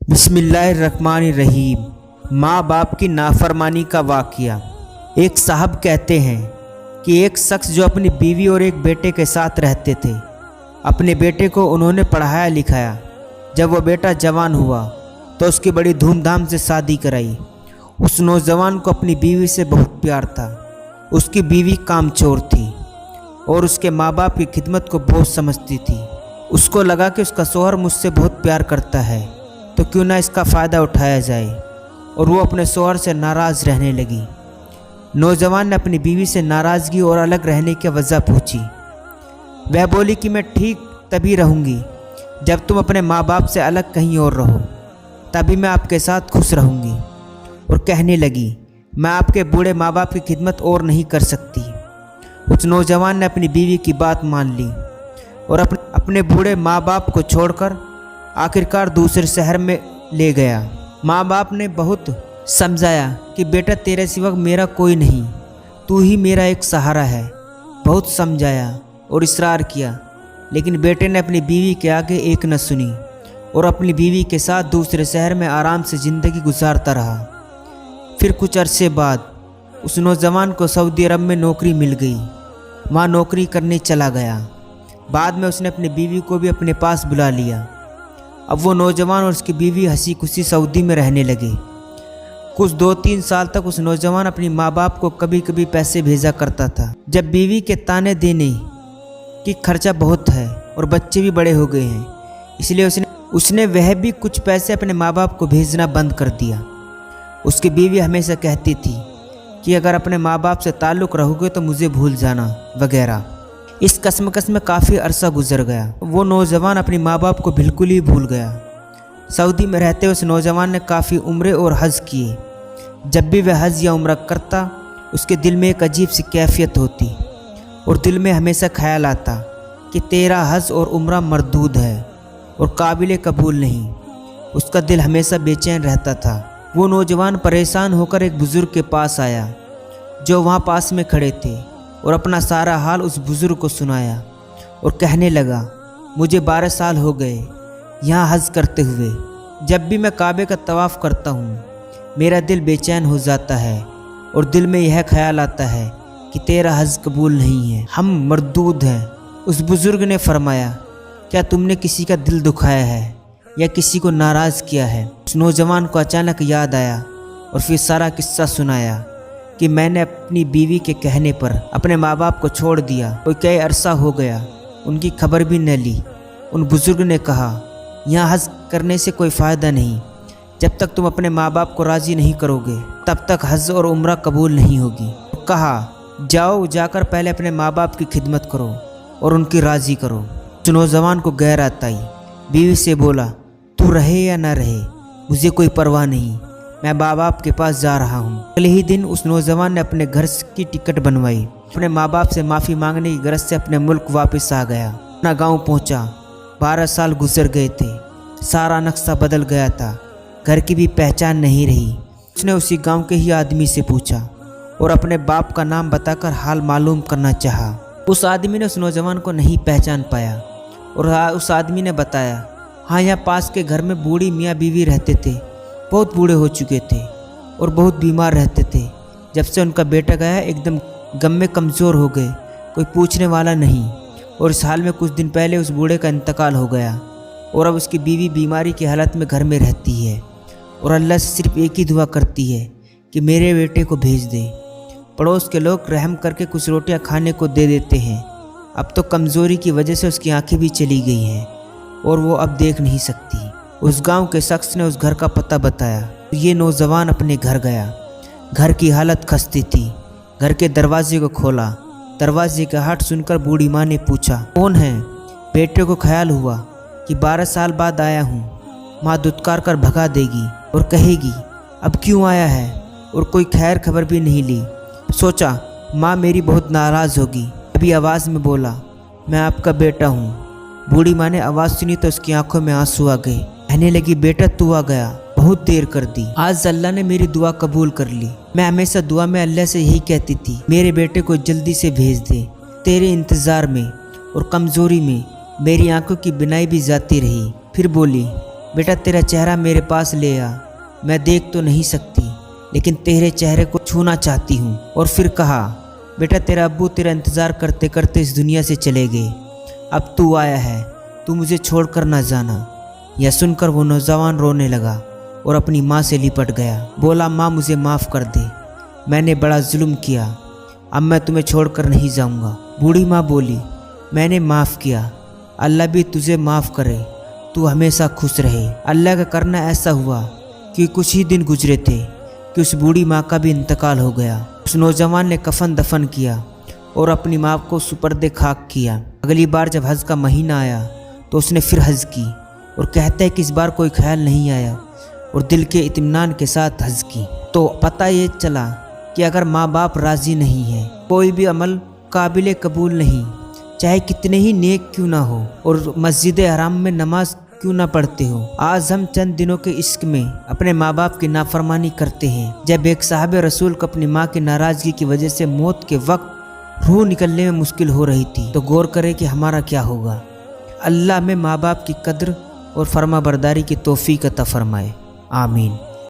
बिस्मिल्लाहिर्रहमानिर्रहीम। माँ बाप की नाफरमानी का वाक़या। एक साहब कहते हैं कि एक शख्स जो अपनी बीवी और एक बेटे के साथ रहते थे, अपने बेटे को उन्होंने पढ़ाया लिखाया। जब वो बेटा जवान हुआ तो उसकी बड़ी धूमधाम से शादी कराई। उस नौजवान को अपनी बीवी से बहुत प्यार था। उसकी बीवी कामचोर थी और उसके माँ बाप की खिदमत को बहुत समझती थी। उसको लगा कि उसका शौहर मुझसे बहुत प्यार करता है, तो क्यों ना इसका फ़ायदा उठाया जाए, और वो अपने शौहर से नाराज़ रहने लगी। नौजवान ने अपनी बीवी से नाराज़गी और अलग रहने की वजह पूछी। वह बोली कि मैं ठीक तभी रहूँगी जब तुम अपने माँ बाप से अलग कहीं और रहो, तभी मैं आपके साथ खुश रहूँगी। और कहने लगी, मैं आपके बूढ़े माँ बाप की खिदमत और नहीं कर सकती। उस नौजवान ने अपनी बीवी की बात मान ली और अपने बूढ़े माँ बाप को छोड़कर आखिरकार दूसरे शहर में ले गया। माँ बाप ने बहुत समझाया कि बेटा तेरे सिवा मेरा कोई नहीं, तू ही मेरा एक सहारा है। बहुत समझाया और इसरार किया, लेकिन बेटे ने अपनी बीवी के आगे एक न सुनी और अपनी बीवी के साथ दूसरे शहर में आराम से ज़िंदगी गुजारता रहा। फिर कुछ अरसे बाद उस नौजवान को सऊदी अरब में नौकरी मिल गई। वहाँ नौकरी करने चला गया। बाद में उसने अपनी बीवी को भी अपने पास बुला लिया। अब वो नौजवान और उसकी बीवी हंसी खुशी सऊदी में रहने लगे। कुछ 2-3 साल तक उस नौजवान अपनी माँ बाप को कभी कभी पैसे भेजा करता था। जब बीवी के ताने देने कि खर्चा बहुत है और बच्चे भी बड़े हो गए हैं, इसलिए उसने वह भी कुछ पैसे अपने माँ बाप को भेजना बंद कर दिया। उसकी बीवी हमेशा कहती थी कि अगर अपने माँ बाप से ताल्लुक़ रहोगे तो मुझे भूल जाना वगैरह। इस कश्मकश में काफ़ी अरसा गुजर गया। वो नौजवान अपनी माँ बाप को बिल्कुल ही भूल गया। सऊदी में रहते उस नौजवान ने काफ़ी उम्रे और हज किए। जब भी वह हज या उम्रा करता, उसके दिल में एक अजीब सी कैफियत होती और दिल में हमेशा ख्याल आता कि तेरा हज और उम्रा मरदूद है और काबिल कबूल नहीं। उसका दिल हमेशा बेचैन रहता था। वो नौजवान परेशान होकर एक बुज़ुर्ग के पास आया जो वहाँ पास में खड़े थे और अपना सारा हाल उस बुज़ुर्ग को सुनाया और कहने लगा, मुझे 12 साल हो गए यहाँ हज करते हुए। जब भी मैं काबे का तवाफ़ करता हूँ, मेरा दिल बेचैन हो जाता है और दिल में यह ख्याल आता है कि तेरा हज कबूल नहीं है, हम मरदूद हैं। उस बुज़ुर्ग ने फरमाया, क्या तुमने किसी का दिल दुखाया है या किसी को नाराज़ किया है? उस नौजवान को अचानक याद आया और फिर सारा किस्सा सुनाया कि मैंने अपनी बीवी के कहने पर अपने माँ बाप को छोड़ दिया। कोई कई अरसा हो गया, उनकी खबर भी न ली। उन बुज़ुर्ग ने कहा, यहाँ हज करने से कोई फ़ायदा नहीं। जब तक तुम अपने माँ बाप को राज़ी नहीं करोगे, तब तक हज और उम्रा कबूल नहीं होगी। कहा, जाओ जाकर पहले अपने माँ बाप की खिदमत करो और उनकी राज़ी करो। उस नौजवान को गैरत आई। बीवी से बोला, तू रहे या ना रहे, मुझे कोई परवाह नहीं, मैं माँ बाप के पास जा रहा हूँ। अगले ही दिन उस नौजवान ने अपने घर की टिकट बनवाई। अपने माँ बाप से माफ़ी मांगने की गरज से अपने मुल्क वापस आ गया। अपना गांव पहुँचा। 12 साल गुजर गए थे। सारा नक्शा बदल गया था। घर की भी पहचान नहीं रही। उसने उसी गांव के ही आदमी से पूछा और अपने बाप का नाम बताकर हाल मालूम करना चाहा। उस आदमी ने उस नौजवान को नहीं पहचान पाया और उस आदमी ने बताया, हाँ, यहाँ पास के घर में बूढ़ी मियाँ बीवी रहते थे। बहुत बूढ़े हो चुके थे और बहुत बीमार रहते थे। जब से उनका बेटा गया, एकदम गम में कमज़ोर हो गए, कोई पूछने वाला नहीं। और इस हाल में कुछ दिन पहले उस बूढ़े का इंतकाल हो गया और अब उसकी बीवी बीमारी की हालत में घर में रहती है और अल्लाह से सिर्फ एक ही दुआ करती है कि मेरे बेटे को भेज दे। पड़ोस के लोग रहम करके कुछ रोटियां खाने को दे देते हैं। अब तो कमज़ोरी की वजह से उसकी आंखें भी चली गई हैं और वो अब देख नहीं सकती। उस गांव के शख्स ने उस घर का पता बताया। ये नौजवान अपने घर गया। घर की हालत खस्ती थी। घर के दरवाजे को खोला। दरवाजे का हट सुनकर बूढ़ी माँ ने पूछा, कौन है? बेटे को ख्याल हुआ कि 12 साल बाद आया हूँ। माँ दुत्कार कर भगा देगी और कहेगी, अब क्यों आया है? और कोई खैर खबर भी नहीं ली। सोचा माँ मेरी बहुत नाराज़ होगी। अभी आवाज़ में बोला, मैं आपका बेटा हूँ। बूढ़ी माँ ने आवाज़ सुनी तो उसकी आंखों में आंसू आ गए। कहने लगी, बेटा तू आ गया, बहुत देर कर दी। आज अल्लाह ने मेरी दुआ कबूल कर ली। मैं हमेशा दुआ में अल्लाह से यही कहती थी, मेरे बेटे को जल्दी से भेज दे। तेरे इंतज़ार में और कमज़ोरी में मेरी आंखों की बिनाई भी जाती रही। फिर बोली, बेटा तेरा चेहरा मेरे पास ले आ, मैं देख तो नहीं सकती लेकिन तेरे चेहरे को छूना चाहती हूँ। और फिर कहा, बेटा तेरा अब्बू तेरा इंतज़ार करते करते इस दुनिया से चले गए, अब तू आया है, तू मुझे छोड़कर ना जाना। यह सुनकर वो नौजवान रोने लगा और अपनी माँ से लिपट गया। बोला, माँ मुझे माफ़ कर दे, मैंने बड़ा जुल्म किया, अब मैं तुम्हें छोड़कर नहीं जाऊँगा। बूढ़ी माँ बोली, मैंने माफ़ किया, अल्लाह भी तुझे माफ़ करे, तू हमेशा खुश रहे। अल्लाह का करना ऐसा हुआ कि कुछ ही दिन गुजरे थे कि उस बूढ़ी माँ का भी इंतकाल हो गया। उस नौजवान ने कफन दफन किया और अपनी माँ को सुपर्दे खाक किया। अगली बार जब हज का महीना आया तो उसने फिर हज की और कहता है कि इस बार कोई ख्याल नहीं आया और दिल के इत्मीनान के साथ हज की। तो पता ये चला कि अगर माँ बाप राज़ी नहीं है, कोई भी अमल काबिल कबूल नहीं, चाहे कितने ही नेक क्यों ना हो और मस्जिद हराम में नमाज क्यों ना पढ़ते हो। आज हम चंद दिनों के इश्क में अपने माँ बाप की नाफरमानी करते हैं। जब एक साहब रसूल को अपनी माँ की नाराज़गी की वजह से मौत के वक्त रूह निकलने में मुश्किल हो रही थी, तो गौर करें कि हमारा क्या होगा। अल्लाह में माँ बाप की कद्र और फर्मा बरदारी की तौफीक अता फरमाए। आमीन।